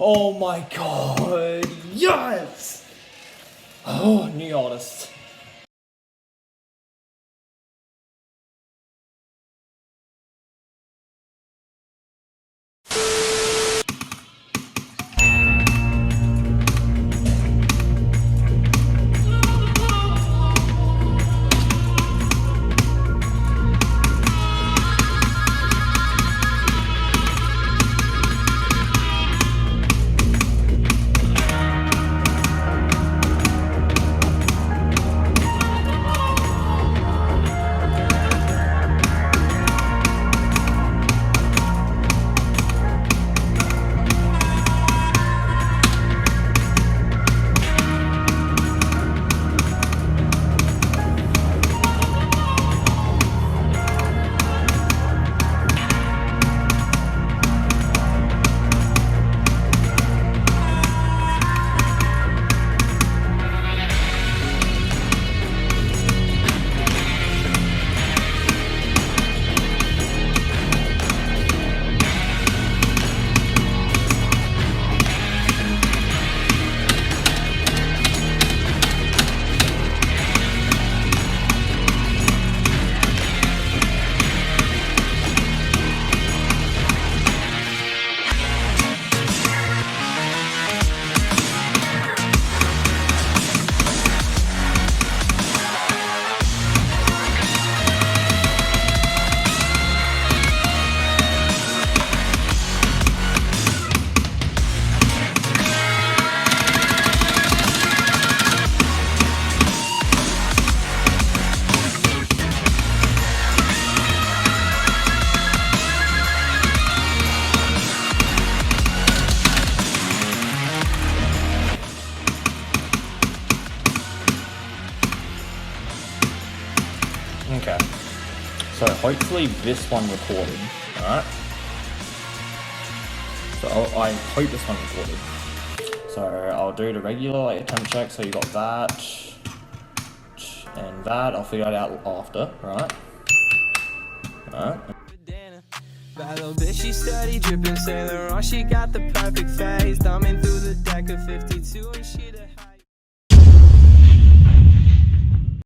Oh my god, yes! Oh, new artist. Okay, so hopefully this one recorded, alright? So I hope this one recorded. So I'll do the regular attempt check, so you got that, and that, I'll figure it out after, right? Alright. Bad little bitch, she steady dripping Sailor on. She got the perfect face, thumbing through the deck of 52 and she